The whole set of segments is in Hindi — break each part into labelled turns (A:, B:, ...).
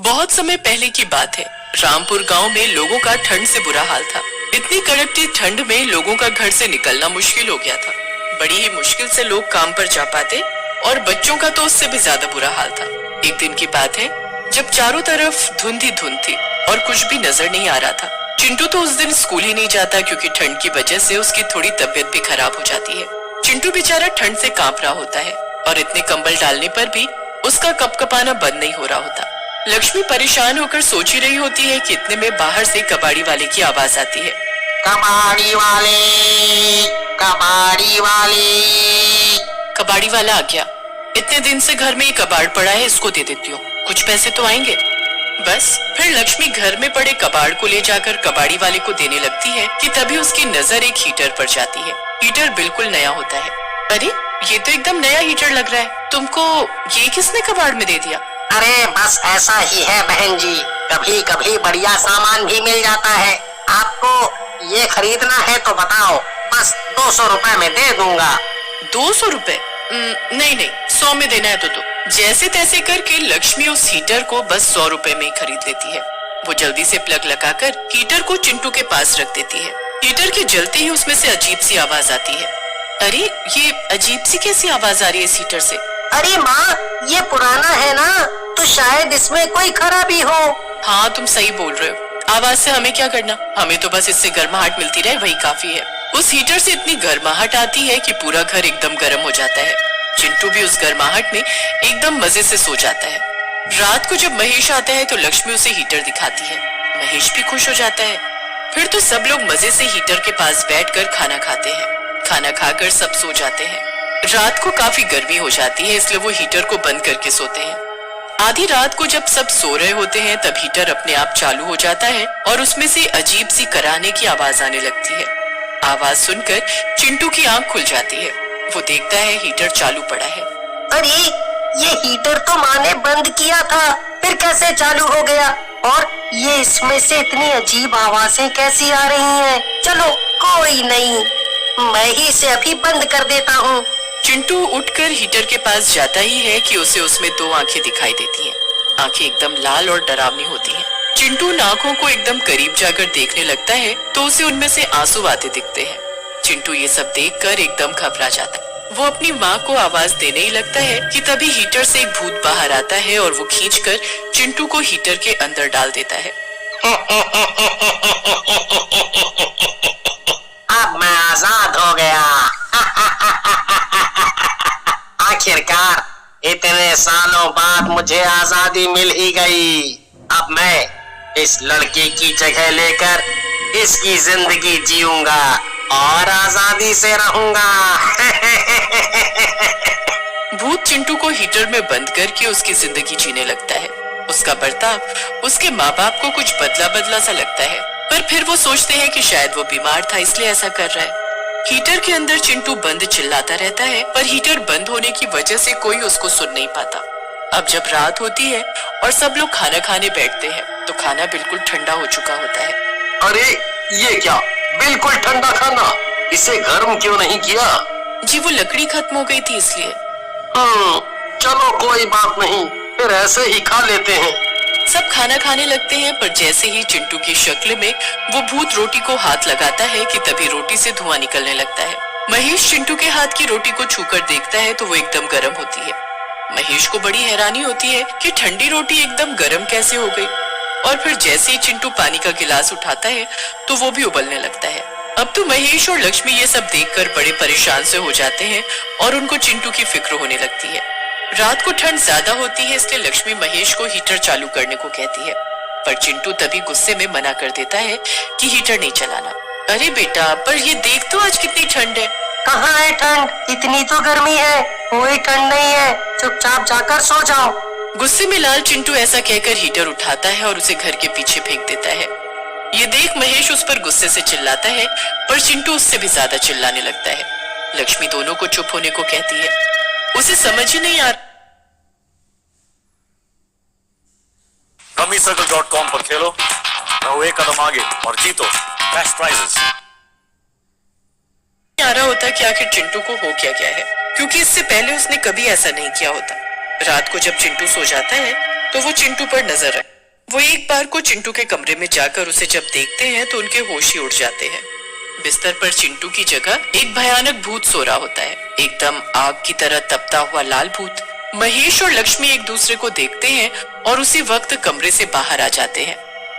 A: बहुत समय पहले की बात है। रामपुर गांव में लोगों का ठंड से बुरा हाल था। इतनी कड़कती ठंड में लोगों का घर से निकलना मुश्किल हो गया था। बड़ी ही मुश्किल से लोग काम पर जा पाते और बच्चों का तो उससे भी ज्यादा बुरा हाल था। एक दिन की बात है जब चारों तरफ धुंध ही धुंध थी और कुछ भी नजर नहीं आ रहा था। चिंटू तो उस दिन स्कूल ही नहीं जाता क्योंकि ठंड की वजह से उसकी थोड़ी तबीयत भी खराब हो जाती है। चिंटू बेचारा ठंड से कांप रहा होता है और इतने कंबल डालने पर भी उसका कपकपाना बंद नहीं हो रहा होता। लक्ष्मी परेशान होकर सोच ही रही होती है कि इतने में बाहर से कबाड़ी वाले की आवाज आती है।
B: कबाड़ी वाले, कबाड़ी वाले।
A: कबाड़ी वाला आ गया। इतने दिन से घर में ही कबाड़ पड़ा है, इसको दे देती हूँ, कुछ पैसे तो आएंगे। बस फिर लक्ष्मी घर में पड़े कबाड़ को ले जाकर कबाड़ी वाले को देने लगती है कि तभी उसकी नजर एक हीटर पर जाती है। हीटर बिल्कुल नया होता है। अरे ये तो एकदम नया हीटर लग रहा है, तुमको ये किसने कबाड़ में दे दिया?
B: अरे बस ऐसा ही है बहन जी, कभी कभी बढ़िया सामान भी मिल जाता है। आपको ये खरीदना है तो बताओ, बस 200 रुपए में दे दूंगा।
A: 200 रुपए? नहीं नहीं, 100 में देना है तो दो। जैसे तैसे करके लक्ष्मी उस हीटर को बस 100 रुपए में खरीद लेती है। वो जल्दी से प्लग लगाकर हीटर को चिंटू के पास रख देती है। हीटर के जलते ही उसमें से अजीब सी आवाज आती है। अरे ये अजीब सी कैसी आवाज आ रही है इस हीटर से?
B: अरे माँ, ये पुराना है ना, तो शायद इसमें कोई खराबी हो।
A: हाँ तुम सही बोल रहे हो, आवाज से हमें क्या करना, हमें तो बस इससे गर्माहट मिलती रहे वही काफी है। उस हीटर से इतनी गर्माहट आती है कि पूरा घर एकदम गर्म हो जाता है। चिंटू भी उस गर्माहट में एकदम मजे से सो जाता है। रात को जब महेश आता है तो लक्ष्मी उसे हीटर दिखाती है। महेश भी खुश हो जाता है। फिर तो सब लोग मजे से हीटर के पास बैठकर खाना खाते हैं। खाना खाकर सब सो जाते हैं। रात को काफी गर्मी हो जाती है, इसलिए वो हीटर को बंद करके सोते हैं। आधी रात को जब सब सो रहे होते हैं तब हीटर अपने आप चालू हो जाता है और उसमें से अजीब सी कराहने की आवाज आने लगती है। आवाज सुनकर चिंटू की आंख खुल जाती है। वो देखता है हीटर चालू पड़ा है।
B: अरे ये हीटर तो माँ ने बंद किया था, फिर कैसे चालू हो गया? और ये इसमें से इतनी अजीब आवाजें कैसी आ रही हैं? चलो कोई नहीं, मैं ही इसे अभी बंद कर देता हूँ।
A: चिंटू उठकर हीटर के पास जाता ही है कि उसे उसमें दो आंखें दिखाई देती हैं। आंखें एकदम लाल और डरावनी होती हैं। चिंटू आंखों को एकदम करीब जाकर देखने लगता है तो उसे उनमें से आंसू आते दिखते हैं। चिंटू ये सब देखकर एकदम घबरा जाता है। वो अपनी माँ को आवाज देने ही लगता है कि तभी हीटर से एक भूत बाहर आता है और वो खींचकर चिंटू को हीटर के अंदर डाल देता है।
B: अब मैं आजाद हो गया। आखिरकार इतने सालों बाद मुझे आजादी मिल ही गई। अब मैं इस लड़की की जगह लेकर इसकी जिंदगी जीऊंगा और आजादी से रहूंगा।
A: भूत चिंटू को हीटर में बंद करके उसकी जिंदगी जीने लगता है। उसका बर्ताव उसके माँ बाप को कुछ बदला बदला सा लगता है, पर फिर वो सोचते हैं कि शायद वो बीमार था इसलिए ऐसा कर रहा है। हीटर के अंदर चिंटू बंद चिल्लाता रहता है, पर हीटर बंद होने की वजह से कोई उसको सुन नहीं पाता। अब जब रात होती है और सब लोग खाना खाने बैठते हैं तो खाना बिल्कुल ठंडा हो चुका होता है।
B: अरे ये क्या, बिल्कुल ठंडा खाना, इसे गर्म क्यों नहीं किया?
A: जी वो लकड़ी खत्म हो गई थी इसलिए।
B: चलो कोई बात नहीं, फिर ऐसे ही खा लेते हैं।
A: सब खाना खाने लगते हैं, पर जैसे ही चिंटू की शक्ल में वो भूत रोटी को हाथ लगाता है कि तभी रोटी से धुआं निकलने लगता है। महेश चिंटू के हाथ की रोटी को छूकर देखता है तो वो एकदम गर्म होती है। महेश को बड़ी हैरानी होती है कि ठंडी रोटी एकदम गर्म कैसे हो गई। और फिर जैसे ही चिंटू पानी का गिलास उठाता है तो वो भी उबलने लगता है। अब तो महेश और लक्ष्मी ये सब देखकर बड़े परेशान से हो जाते हैं और उनको चिंटू की फिक्र होने लगती है। रात को ठंड ज्यादा होती है इसलिए लक्ष्मी महेश को हीटर चालू करने को कहती है, पर चिंटू तभी गुस्से में मना कर देता है कि हीटर नहीं चलाना। अरे बेटा, पर ये देख तो आज कितनी ठंड है।
B: कहाँ है ठंड, इतनी तो गर्मी है, कोई ठंड नहीं है, चुपचाप जाकर सो जाओ।
A: गुस्से में लाल चिंटू ऐसा कहकर हीटर उठाता है और उसे घर के पीछे फेंक देता है। ये देख महेश उस पर गुस्से से चिल्लाता है, पर चिंटू उससे भी ज्यादा चिल्लाने लगता है। लक्ष्मी दोनों को चुप होने को कहती है, उसे समझ ही नहीं आ रहा।
C: RummyCircle.com पर खेलो, रहो एक कदम आगे और जीतो कैश प्राइजेस।
A: आ रहा होता कि आखिर चिंटू को हो क्या गया है, क्योंकि इससे पहले उसने कभी ऐसा नहीं किया होता। रात को जब चिंटू सो जाता है तो वो चिंटू पर नजर रखता है। वो एक बार को चिंटू के कमरे में जाकर उसे जब देखते हैं तो उनके होश ही उड़ जाते हैं। बिस्तर पर चिंटू की जगह एक भयानक भूत सो रहा होता है, एकदम आग की तरह तपता हुआ लाल भूत। महेश और लक्ष्मी एक दूसरे को देखते हैं और उसी वक्त कमरे से बाहर आ जाते हैं।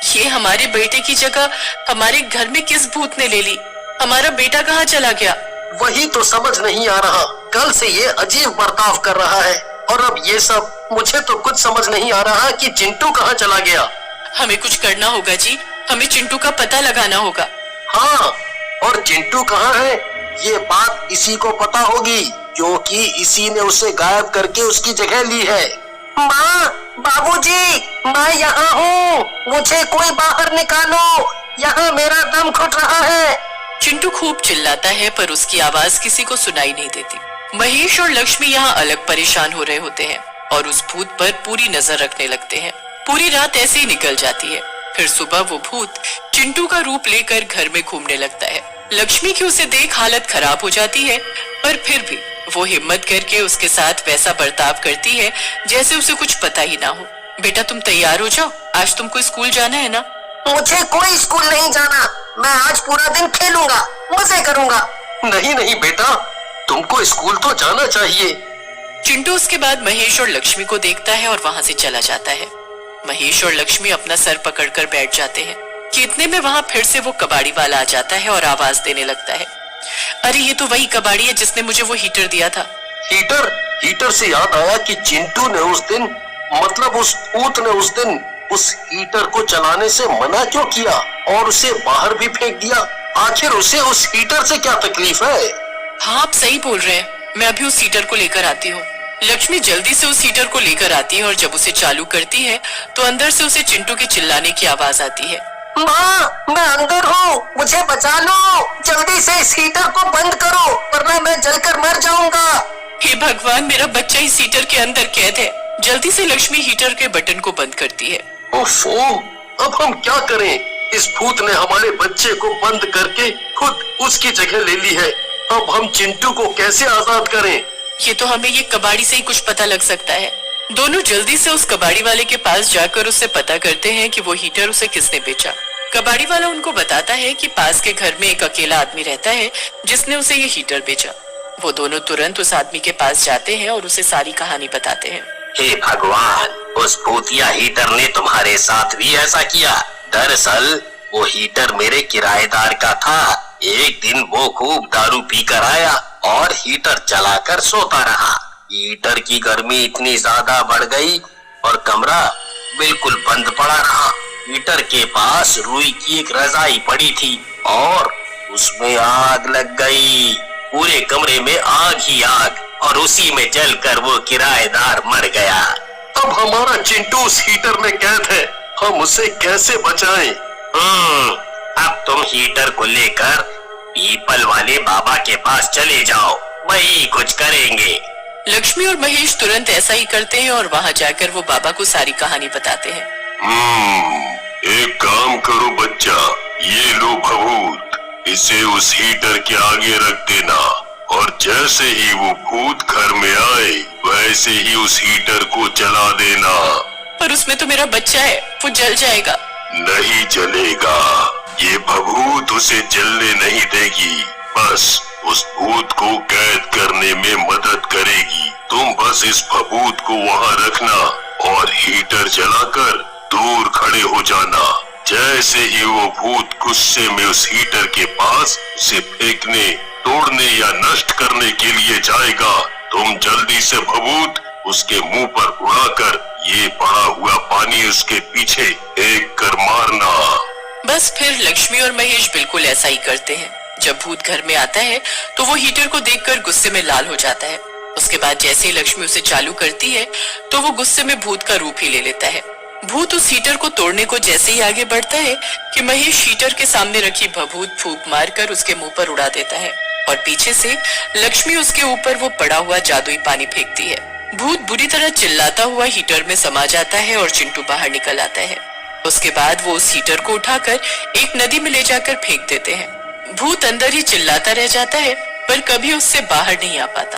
A: ये हमारे बेटे की जगह हमारे घर में किस भूत ने ले ली? हमारा बेटा कहाँ चला गया?
B: वही तो समझ नहीं आ रहा। कल से ये अजीब बर्ताव कर रहा है और अब ये सब। मुझे तो कुछ समझ नहीं आ रहा कि चिंटू कहाँ चला गया।
A: हमें कुछ करना होगा जी, हमें चिंटू का पता लगाना होगा।
B: हाँ, और चिंटू कहाँ है ये बात इसी को पता होगी, क्योंकि इसी ने उसे गायब करके उसकी जगह ली है। माँ, बाबूजी, मैं यहाँ हूँ, मुझे कोई बाहर निकालो, यहाँ मेरा दम घुट रहा है।
A: चिंटू खूब चिल्लाता है पर उसकी आवाज किसी को सुनाई नहीं देती। महेश और लक्ष्मी यहाँ अलग परेशान हो रहे होते हैं और उस भूत पर पूरी नजर रखने लगते हैं। पूरी रात ऐसे ही निकल जाती है। फिर सुबह वो भूत चिंटू का रूप लेकर घर में घूमने लगता है। लक्ष्मी की उसे देख हालत खराब हो जाती है, पर फिर भी वो हिम्मत करके उसके साथ वैसा बर्ताव करती है जैसे उसे कुछ पता ही ना हो। बेटा तुम तैयार हो जाओ, आज तुमको स्कूल जाना है ना?
B: मुझे कोई स्कूल नहीं जाना, मैं आज पूरा दिन खेलूंगा, मजे करूंगा। नहीं नहीं बेटा, तुमको स्कूल तो जाना चाहिए।
A: चिंटू उसके बाद महेश और लक्ष्मी को देखता है और वहाँ से चला जाता है। महेश और लक्ष्मी अपना सर पकड़कर बैठ जाते हैं कि इतने में वहाँ फिर से वो कबाड़ी वाला आ जाता है और आवाज देने लगता है, अरे ये तो वही कबाड़ी है जिसने मुझे वो हीटर दिया था।
B: हीटर? हीटर से याद आया कि चिंटू ने उस दिन, मतलब उस भूत ने उस दिन उस हीटर को चलाने से मना क्यों किया और उसे बाहर भी फेंक दिया? आखिर उसे उस हीटर से क्या तकलीफ है?
A: हाँ आप सही बोल रहे हैं, मैं अभी उस हीटर को लेकर आती हूँ। लक्ष्मी जल्दी से उस हीटर को लेकर आती है और जब उसे चालू करती है तो अंदर से उसे चिंटू के चिल्लाने की आवाज आती है,
B: माँ, मैं अंदर हूँ, मुझे बचा लो, जल्दी से इस हीटर को बंद करो वरना मैं जलकर मर जाऊंगा।
A: हे भगवान, मेरा बच्चा इस हीटर के अंदर कैद है। जल्दी से लक्ष्मी हीटर के बटन को बंद करती है।
B: ओफो, अब हम क्या करें? इस भूत ने हमारे बच्चे को बंद करके खुद उसकी जगह ले ली है। अब हम चिंटू को कैसे आजाद करें?
A: ये तो हमें ये कबाड़ी से ही कुछ पता लग सकता है। दोनों जल्दी से उस कबाड़ी वाले के पास जाकर उससे पता करते हैं कि वो हीटर उसे किसने बेचा। कबाड़ी वाला उनको बताता है कि पास के घर में एक अकेला आदमी रहता है जिसने उसे ये हीटर बेचा। वो दोनों तुरंत उस आदमी के पास जाते हैं और उसे सारी कहानी बताते हैं।
B: हे भगवान, उस भूतिया हीटर ने तुम्हारे साथ भी ऐसा किया। दरअसल वो हीटर मेरे किराएदार का था। एक दिन वो खूब दारू पीकर आया और हीटर चलाकर सोता रहा। हीटर की गर्मी इतनी ज्यादा बढ़ गई और कमरा बिल्कुल बंद पड़ा रहा। हीटर के पास रुई की एक रजाई पड़ी थी और उसमें आग लग गई। पूरे कमरे में आग ही आग और उसी में जलकर वो किराएदार मर गया। अब हमारा चिंटू उस हीटर में कैद है, हम उसे कैसे बचाएं? अब तुम हीटर को लेकर पीपल वाले बाबा के पास चले जाओ, वही कुछ करेंगे।
A: लक्ष्मी और महेश तुरंत ऐसा ही करते हैं और वहाँ जाकर वो बाबा को सारी कहानी बताते हैं।
D: एक काम करो बच्चा, ये लो भभूत, इसे उस हीटर के आगे रख देना और जैसे ही वो भूत घर में आए वैसे ही उस हीटर को जला देना।
A: पर उसमें तो मेरा बच्चा है, वो जल जाएगा।
D: नहीं जलेगा, ये भभूत उसे जलने नहीं देगी, बस उस भूत को कैद करने में मदद करेगी। तुम बस इस भभूत को वहाँ रखना और हीटर जलाकर दूर खड़े हो जाना। जैसे ही वो भूत गुस्से में उस हीटर के पास उसे फेंकने, तोड़ने या नष्ट करने के लिए जाएगा, तुम जल्दी से भभूत उसके मुंह पर उड़ाकर ये पड़ा हुआ पानी उसके पीछे फेंक कर मारना।
A: बस फिर लक्ष्मी और महेश बिल्कुल ऐसा ही करते हैं। जब भूत घर में आता है तो वो हीटर को देखकर गुस्से में लाल हो जाता है। उसके बाद जैसे ही लक्ष्मी उसे चालू करती है तो वो गुस्से में भूत का रूप ही ले लेता है। भूत उस हीटर को तोड़ने को जैसे ही आगे बढ़ता है कि महेश हीटर के सामने रखी भभूत फूंक मारकर उसके मुंह पर उड़ा देता है और पीछे से लक्ष्मी उसके ऊपर वो पड़ा हुआ जादुई पानी फेंकती है। भूत बुरी तरह चिल्लाता हुआ हीटर में समा जाता है और चिंटू बाहर निकल आता है। उसके बाद वो उस हीटर को उठाकर एक नदी में ले जाकर फेंक देते हैं। भूत अंदर ही चिल्लाता रह जाता है पर कभी उससे बाहर नहीं आ पाता।